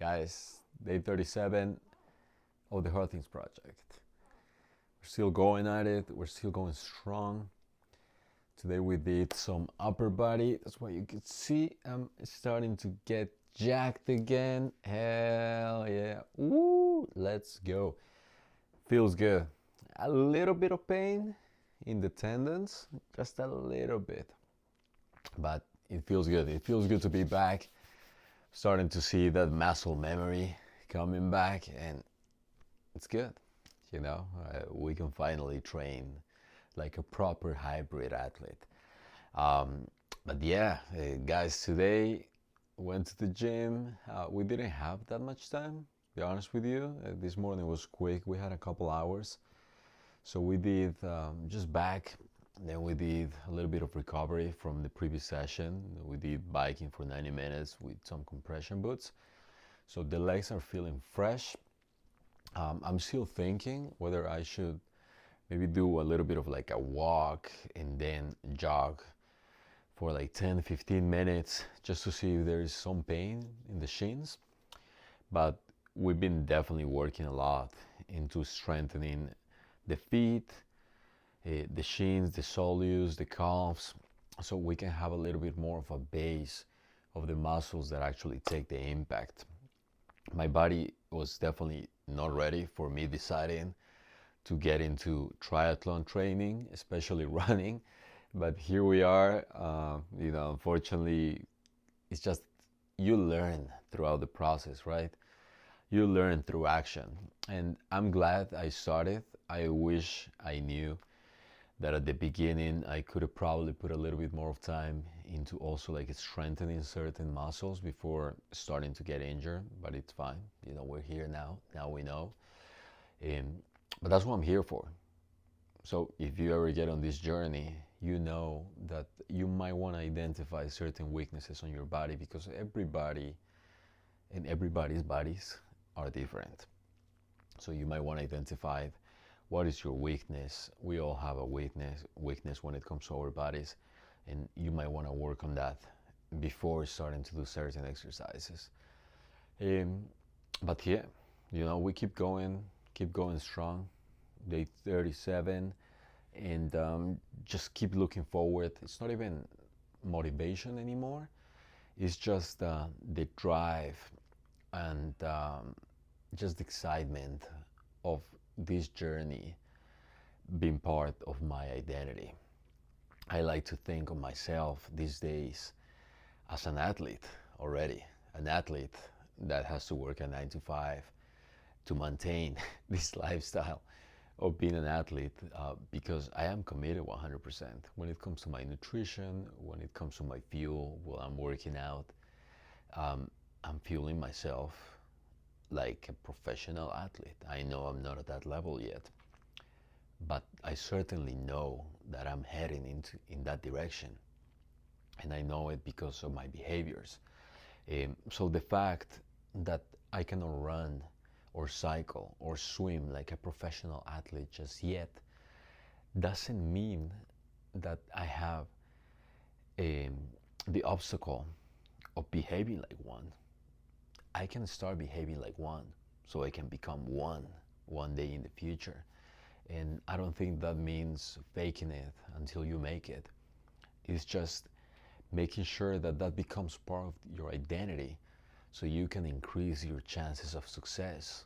Guys, day 37 of the HardThings project. We're still going at it, we're still going strong. Today we did some upper body. That's what you can see. I'm starting to get jacked again. Hell yeah. Woo! Let's go. Feels good. A little bit of pain in the tendons, just a little bit. But it feels good. It feels good to be back. Starting to see that muscle memory coming back, and it's good. We can finally train like a proper hybrid athlete. But yeah, guys, today went to the gym. We didn't have that much time, to be honest with you. This morning was quick. We had a couple hours. So we did just back, then we did a little bit of recovery from the previous session. We did biking for 90 minutes with some compression boots. So the legs are feeling fresh. I'm still thinking whether I should maybe do a little bit of like a walk and then jog for like 10-15 minutes just to see if there is some pain in the shins. But we've been definitely working a lot into strengthening the feet, the shins, the soleus, the calves, so we can have a little bit more of a base of the muscles that actually take the impact. My body was definitely not ready for me deciding to get into triathlon training, especially running, but here we are. Unfortunately, it's just you learn throughout the process, right? You learn through action, and I'm glad I started. I wish I knew that at the beginning I could have probably put a little bit more of time into also like strengthening certain muscles before starting to get injured, but it's fine. We're here now we know. But that's what I'm here for. So if you ever get on this journey, you know that you might want to identify certain weaknesses on your body, because everybody and everybody's bodies are different. So you might want to identify what is your weakness. We all have a weakness when it comes to our bodies, and you might want to work on that before starting to do certain exercises. But yeah, we keep going strong. Day 37, and just keep looking forward. It's not even motivation anymore. It's just the drive and just excitement of this journey being part of my identity. I like to think of myself these days as an athlete already, an athlete that has to work a 9 to 5 to maintain this lifestyle of being an athlete, because I am committed 100% when it comes to my nutrition, when it comes to my fuel while I'm working out. I'm fueling myself like a professional athlete. I know I'm not at that level yet, but I certainly know that I'm heading in that direction, and I know it because of my behaviors. So the fact that I cannot run or cycle or swim like a professional athlete just yet doesn't mean that I have the obstacle of behaving like one. I can start behaving like one, so I can become one day in the future. And I don't think that means faking it until you make it. It's just making sure that that becomes part of your identity, so you can increase your chances of success.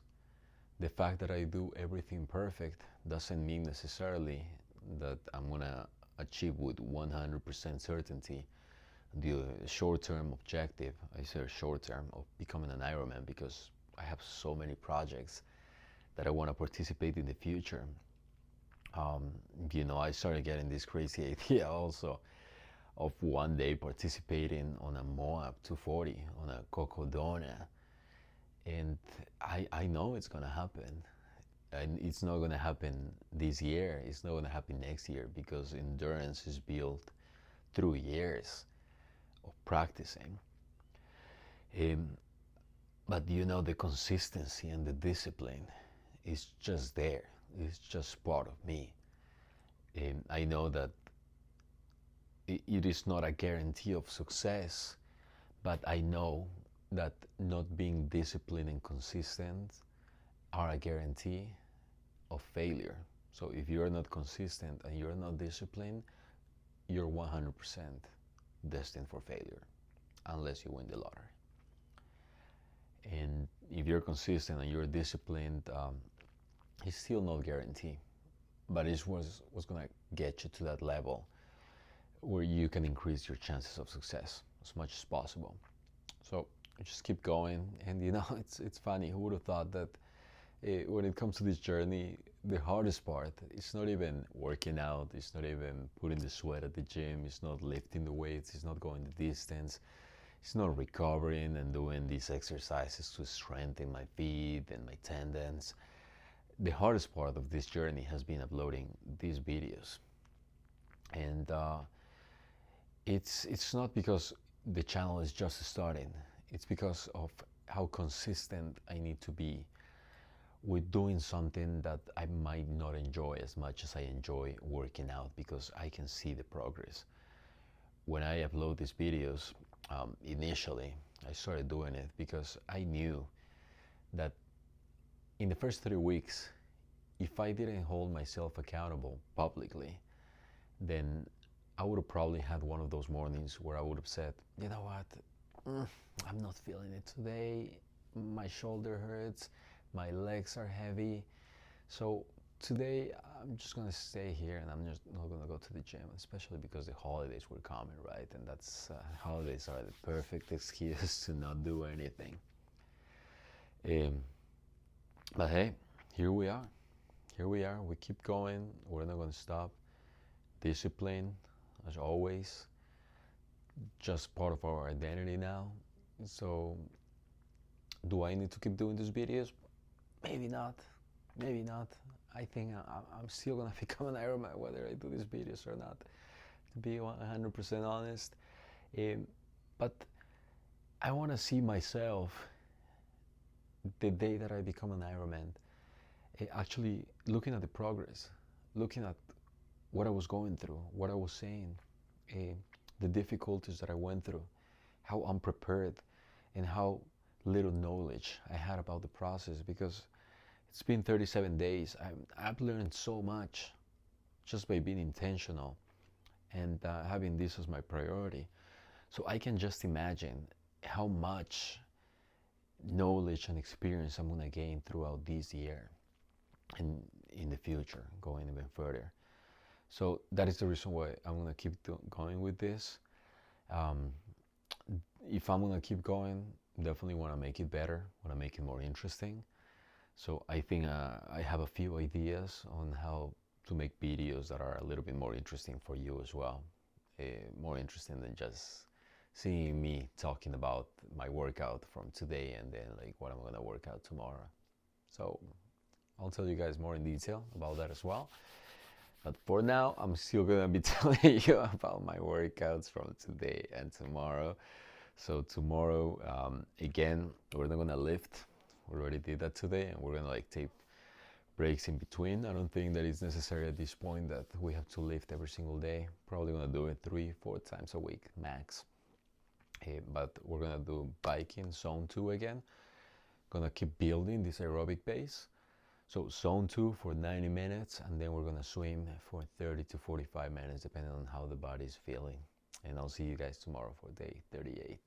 The fact that I do everything perfect doesn't mean necessarily that I'm gonna achieve with 100% certainty the short-term objective. I say short-term, of becoming an Ironman, because I have so many projects that I want to participate in the future. I started getting this crazy idea also of one day participating on a Moab 240 on a Cocodona, and I know it's gonna happen. And it's not gonna happen this year. It's not gonna happen next year, because endurance is built through years of practicing. But the consistency and the discipline is just there. It's just part of me. I know that it is not a guarantee of success, but I know that not being disciplined and consistent are a guarantee of failure. So if you're not consistent and you're not disciplined, you're 100% destined for failure unless you win the lottery. And if you're consistent and you're disciplined, it's still not guaranteed, but it's what's gonna get you to that level where you can increase your chances of success as much as possible. So just keep going, and it's funny. Who would have thought that when it comes to this journey, the hardest part is not even working out, it's not even putting the sweat at the gym, it's not lifting the weights, it's not going the distance, it's not recovering and doing these exercises to strengthen my feet and my tendons. The hardest part of this journey has been uploading these videos. And it's not because the channel is just starting, it's because of how consistent I need to be with doing something that I might not enjoy as much as I enjoy working out, because I can see the progress. When I upload these videos, initially I started doing it because I knew that in the first 3 weeks, if I didn't hold myself accountable publicly, then I would have probably had one of those mornings where I would have said, you know what, I'm not feeling it today, my shoulder hurts, my legs are heavy, so today I'm just gonna stay here and I'm just not gonna go to the gym, especially because the holidays were coming, right? And that's holidays are the perfect excuse to not do anything. But hey, here we are. Here we are. We keep going. We're not gonna stop. Discipline, as always, just part of our identity now. So, do I need to keep doing these videos? Maybe not. Maybe not. I think I'm still gonna become an Ironman whether I do these videos or not, to be 100% honest. But I want to see myself the day that I become an Ironman, actually looking at the progress, looking at what I was going through, what I was saying, the difficulties that I went through, how unprepared and how little knowledge I had about the process, because it's been 37 days. I've learned so much just by being intentional and having this as my priority. So I can just imagine how much knowledge and experience I'm going to gain throughout this year and in the future, going even further. So that is the reason why I'm going to keep going with this. If I'm going to keep going, definitely want to make it better, want to make it more interesting. So I think I have a few ideas on how to make videos that are a little bit more interesting for you as well. More interesting than just seeing me talking about my workout from today and then like what I'm gonna work out tomorrow. So I'll tell you guys more in detail about that as well. But for now, I'm still gonna be telling you about my workouts from today and tomorrow. So tomorrow, again, we're not gonna lift. We already did that today, and we're gonna like take breaks in between. I don't think that it's necessary at this point that we have to lift every single day. Probably gonna do it 3-4 times a week max. But we're gonna do biking zone 2 again. Gonna keep building this aerobic base. So zone 2 for 90 minutes, and then we're gonna swim for 30 to 45 minutes depending on how the body is feeling. And I'll see you guys tomorrow for day 38.